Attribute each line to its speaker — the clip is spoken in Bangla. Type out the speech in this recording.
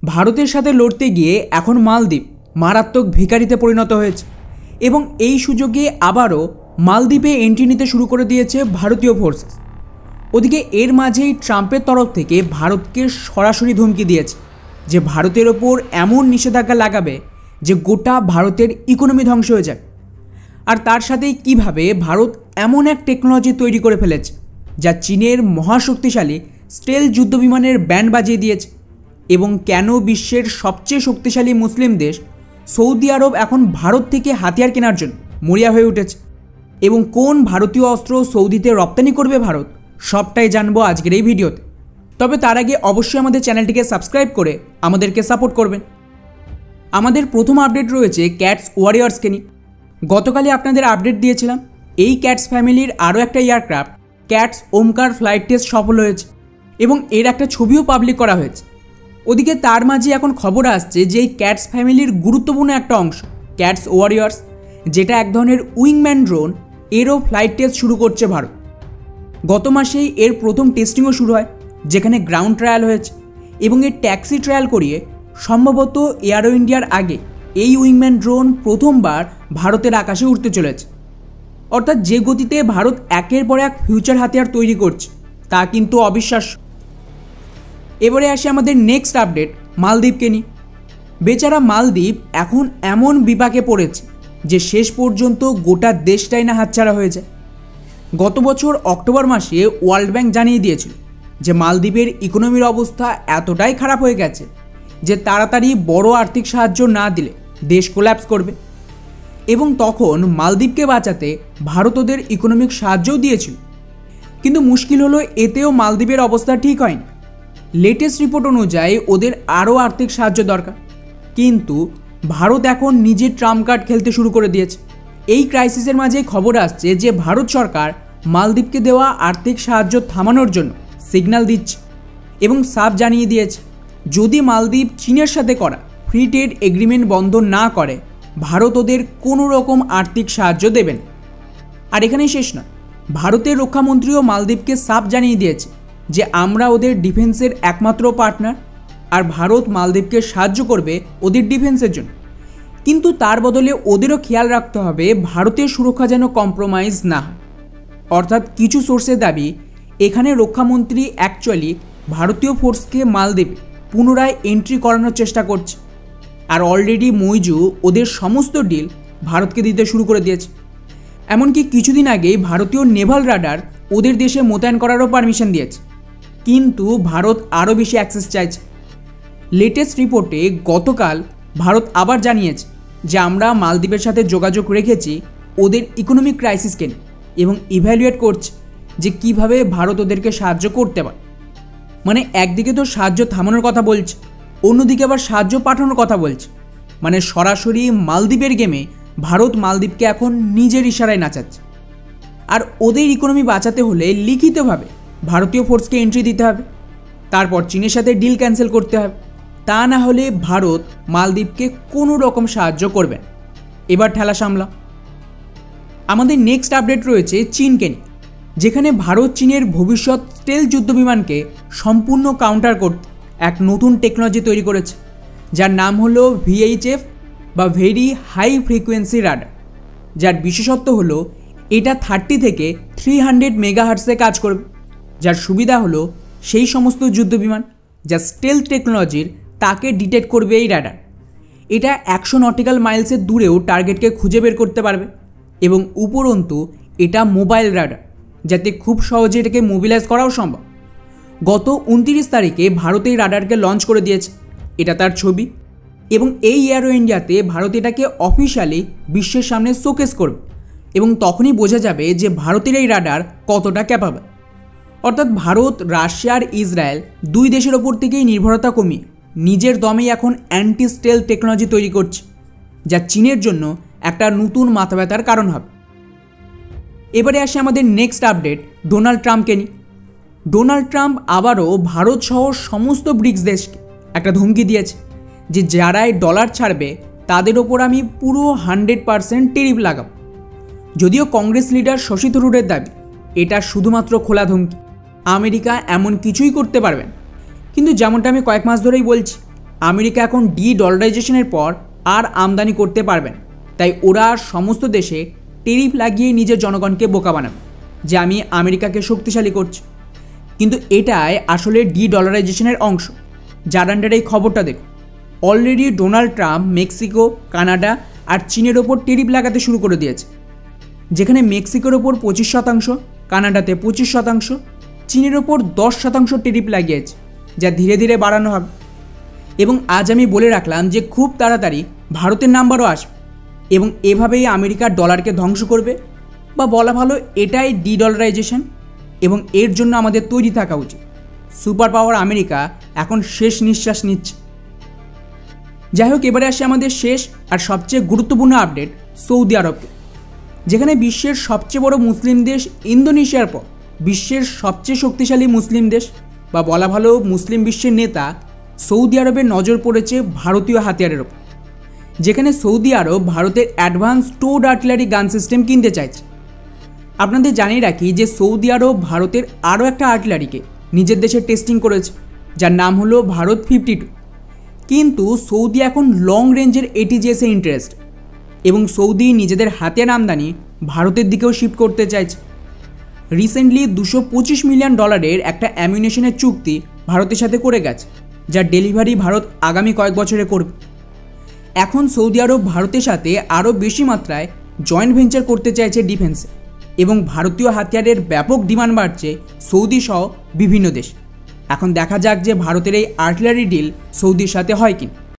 Speaker 1: ভারতের সাথে লড়তে গিয়ে এখন মালদ্বীপ মারাত্মক ভিখারিতে পরিণত হয়েছে এবং এই সুযোগে আবারও মালদ্বীপে এন্ট্রি নিতে শুরু করে দিয়েছে ভারতীয় ফোর্সেস। ওদিকে এর মাঝেই ট্রাম্পের তরফ থেকে ভারতকে সরাসরি ধমকি দিয়েছে যে ভারতের ওপর এমন নিষেধাজ্ঞা লাগাবে যে গোটা ভারতের ইকোনমি ধ্বংস হয়ে যাবে। আর তার সাথেই কিভাবে ভারত এমন এক টেকনোলজি তৈরি করে ফেলেছে যা চীনের মহাশক্তিশালী স্টেল যুদ্ধবিমানের ব্যান্ড বাজিয়ে দিয়েছে, এবং কেন বিশ্বের সবচেয়ে শক্তিশালী মুসলিম দেশ সৌদি আরব এখন ভারত থেকে হাতিয়ার কেনার জন্য মরিয়া হয়ে উঠেছে, এবং কোন ভারতীয় অস্ত্র সৌদিতে রপ্তানি করবে ভারত, সবটাই জানবো আজকের এই ভিডিওতে। তবে তার আগে অবশ্যই আমাদের চ্যানেলটিকে সাবস্ক্রাইব করে আমাদেরকে সাপোর্ট করবেন। আমাদের প্রথম আপডেট রয়েছে ক্যাটস ওয়ারিয়র্সকে নিয়ে। গতকালই আপনাদের আপডেট দিয়েছিলাম এই ক্যাটস ফ্যামিলির আরও একটা এয়ারক্রাফট ক্যাটস ওমকার ফ্লাইট টেস্ট সফল হয়েছে এবং এর একটা ছবিও পাবলিক করা হয়েছে। ওদিকে তার মাঝে এখন খবর আসছে যে এই ক্যাটস ফ্যামিলির গুরুত্বপূর্ণ একটা অংশ ক্যাটস ওয়ারিয়র্স, যেটা এক ধরনের উইংম্যান ড্রোন, এরও ফ্লাইট টেস্ট শুরু করছে ভারত। গত মাসেই এর প্রথম টেস্টিংও শুরু হয়, যেখানে গ্রাউন্ড ট্রায়াল হয়েছে এবং এর ট্যাক্সি ট্রায়াল করিয়ে সম্ভবত এয়ারো ইন্ডিয়ার আগে এই উইংম্যান ড্রোন প্রথমবার ভারতের আকাশে উঠতে চলেছে। অর্থাৎ যে গতিতে ভারত একের পর এক ফিউচার হাতিয়ার তৈরি করছে তা কিন্তু অবিশ্বাস্য। এবারে আসে আমাদের নেক্সট আপডেট মালদ্বীপকে নিয়ে। বেচারা মালদ্বীপ এখন এমন বিপাকে পড়েছে যে শেষ পর্যন্ত গোটা দেশটাই না হাতছাড়া হয়ে যায়। গত বছর অক্টোবর মাসে ওয়ার্ল্ড ব্যাংক জানিয়ে দিয়েছিল যে মালদ্বীপের ইকোনমির অবস্থা এতটাই খারাপ হয়ে গেছে যে তাড়াতাড়ি বড় আর্থিক সাহায্য না দিলে দেশ কোল্যাপস করবে, এবং তখন মালদ্বীপকে বাঁচাতে ভারত ওদের ইকোনমিক সাহায্যও দিয়েছিল। কিন্তু মুশকিল হলো এতেও মালদ্বীপের অবস্থা ঠিক হয়নি। লেটেস্ট রিপোর্ট অনুযায়ী ওদের আরও আর্থিক সাহায্য দরকার, কিন্তু ভারত এখন নিজের ট্রাম্প কার্ড খেলতে শুরু করে দিয়েছে। এই ক্রাইসিসের মাঝে খবর আসছে যে ভারত সরকার মালদ্বীপকে দেওয়া আর্থিক সাহায্য থামানোর জন্য সিগন্যাল দিচ্ছে এবং সাফ জানিয়ে দিয়েছে যদি মালদ্বীপ চীনের সাথে করা ফ্রি ট্রেড এগ্রিমেন্ট বন্ধ না করে ভারত ওদের কোনো রকম আর্থিক সাহায্য দেবে না। আর এখানেই শেষ নয়, ভারতের রক্ষামন্ত্রীও মালদ্বীপকে সাফ জানিয়ে দিয়েছে যে আমরা ওদের ডিফেন্সের একমাত্র পার্টনার, আর ভারত মালদ্বীপকে সাহায্য করবে ওদের ডিফেন্সের জন্য, কিন্তু তার বদলে ওদেরও খেয়াল রাখতে হবে ভারতের সুরক্ষা যেন কম্প্রোমাইজ না হয়। অর্থাৎ কিছু সোর্সের দাবি এখানে রক্ষামন্ত্রী অ্যাকচুয়ালি ভারতীয় ফোর্সকে মালদ্বীপে পুনরায় এন্ট্রি করানোর চেষ্টা করছে, আর অলরেডি মইজু ওদের সমস্ত ডিল ভারতকে দিতে শুরু করে দিয়েছে। এমনকি কিছুদিন আগেই ভারতীয় নেভাল রাডার ওদের দেশে মোতায়েন করারও পারমিশন দিয়েছে, কিন্তু ভারত আরও বেশি অ্যাক্সেস চাইছে। লেটেস্ট রিপোর্টে গতকাল ভারত আবার জানিয়েছে যে আমরা মালদ্বীপের সাথে যোগাযোগ রেখেছি ওদের ইকোনমিক ক্রাইসিসকে নিয়ে এবং ইভ্যালুয়েট করছে যে কিভাবে ভারত ওদেরকে সাহায্য করতে পারে। মানে একদিকে তো সাহায্য থামানোর কথা বলছে, অন্যদিকে আবার সাহায্য পাঠানোর কথা বলছে। মানে সরাসরি মালদ্বীপের গেমে ভারত মালদ্বীপকে এখন নিজের ইশারায় নাচাচ্ছে। আর ওদের ইকোনমি বাঁচাতে হলে লিখিতভাবে ভারতীয় ফোর্সকে এন্ট্রি দিতে হবে, তারপর চীনের সাথে ডিল ক্যান্সেল করতে হবে, তা না হলে ভারত মালদ্বীপকে কোনো রকম সাহায্য করবে না। এবার ঠেলা সামলা। আমাদের নেক্সট আপডেট রয়েছে চীনকে নিয়ে, যেখানে ভারত চীনের ভবিষ্যৎ স্টেল যুদ্ধবিমানকে সম্পূর্ণ কাউন্টার করতে এক নতুন টেকনোলজি তৈরি করেছে, যার নাম হলো VHF বা ভেরি হাই ফ্রিকোয়েন্সি রাডার। যার বিশেষত্ব হলো এটা 30 থেকে 300 মেগাহার্টসে কাজ করবে। যার সুবিধা হলো সেই সমস্ত যুদ্ধবিমান যা স্টেল টেকনোলজির তাকে ডিটেক্ট করবে এই রাডার। এটা 100 নটিক্যাল মাইলসের দূরেও টার্গেটকে খুঁজে বের করতে পারবে, এবং উপরন্তু এটা মোবাইল রাডার, যাতে খুব সহজে এটাকে মোবিলাইজ করাও সম্ভব। গত 29 তারিখে ভারত এই রাডারকে লঞ্চ করে দিয়েছে, এটা তার ছবি, এবং এই এয়ারো ইন্ডিয়াতে ভারত এটাকে অফিশিয়ালি বিশ্বের সামনে শোকেস করবে, এবং তখনই বোঝা যাবে যে ভারতের এই রাডার কতটা ক্যাপাবল। অর্থাৎ ভারত, রাশিয়া আর ইসরায়েল দুই দেশের ওপর থেকেই নির্ভরতা কমিয়ে নিজের দমেই এখন অ্যান্টি স্টেল টেকনোলজি তৈরি করছে, যা চীনের জন্য একটা নতুন মাথা ব্যথার কারণ হবে। এবারে আসে আমাদের নেক্সট আপডেট ডোনাল্ড ট্রাম্পকে নিয়ে। ডোনাল্ড ট্রাম্প আবারও ভারত সহ সমস্ত ব্রিক্স দেশকে একটা ধমকি দিয়েছে যে যারাই ডলার ছাড়বে তাদের ওপর আমি পুরো 100% টেরিফ লাগাব। যদিও কংগ্রেস লিডার শশী থরুরের দাবি এটা শুধুমাত্র খোলা ধমকি, আমেরিকা এমন কিছুই করতে পারবেন। কিন্তু যেমনটা আমি কয়েক মাস ধরেই বলছি, আমেরিকা এখন ডলারাইজেশনের পর আর আমদানি করতে পারবে না, তাই ওরা সমস্ত দেশে টেরিফ লাগিয়ে নিজের জনগণকে বোকা বানাবে যে আমি আমেরিকাকে শক্তিশালী করছি। কিন্তু এটাই আসলে ডলারাইজেশনের অংশ, যার আন্ডারে এই খবরটা দেখুন। Already Donald Trump Mexico, Canada আর চীনের ওপর টেরিফ লাগাতে শুরু করে দিয়েছে, যেখানে মেক্সিকোর ওপর 25%, কানাডাতে 25%, চীনের ওপর 10% টেরিফ লাগিয়েছে, যা ধীরে ধীরে বাড়ানো হবে। এবং আজ আমি বলে রাখলাম যে খুব তাড়াতাড়ি ভারতের নাম্বারও আসবে এবং এভাবেই আমেরিকার ডলারকে ধ্বংস করবে, বা বলা ভালো এটাই ডলারাইজেশন। এবং এর জন্য আমাদের তৈরি থাকা উচিত। সুপার পাওয়ার আমেরিকা এখন শেষ নিঃশ্বাস নিচ্ছে। যাই হোক, এবারে আসে আমাদের শেষ আর সবচেয়ে গুরুত্বপূর্ণ আপডেট সৌদি আরবকে, যেখানে বিশ্বের সবচেয়ে বড় মুসলিম দেশ ইন্দোনেশিয়ার পর বিশ্বের সবচেয়ে শক্তিশালী মুসলিম দেশ, বা বলা ভালো মুসলিম বিশ্বের নেতা সৌদি আরবের নজর পড়েছে ভারতীয় হাতিয়ারের ওপর, যেখানে সৌদি আরব ভারতের অ্যাডভান্স টোড আর্টিলারি গান সিস্টেম কিনতে চাইছে। আপনাদের জানিয়ে রাখি যে সৌদি আরব ভারতের আরও একটা আর্টিলারিকে নিজের দেশে টেস্টিং করেছে, যার নাম হলো ভারত 52। কিন্তু সৌদি এখন লং রেঞ্জের এটিজিএসে ইন্টারেস্ট এবং সৌদি নিজেদের হাতিয়ার আমদানি ভারতের দিকেও শিফট করতে চাইছে। রিসেন্টলি $225 মিলিয়ন একটা অ্যামিউনেশনের চুক্তি ভারতের সাথে করে গেছে, যার ডেলিভারি ভারত আগামী কয়েক বছরে করবে। এখন সৌদি আরব ভারতের সাথে আরও বেশি মাত্রায় জয়েন্ট ভেঞ্চার করতে চাইছে ডিফেন্সে, এবং ভারতীয় হাতিয়ারের ব্যাপক ডিমান্ড বাড়ছে সৌদি সহ বিভিন্ন দেশ। এখন দেখা যাক যে ভারতের এই আর্টিলারি ডিল সৌদির সাথে হয় কিনা।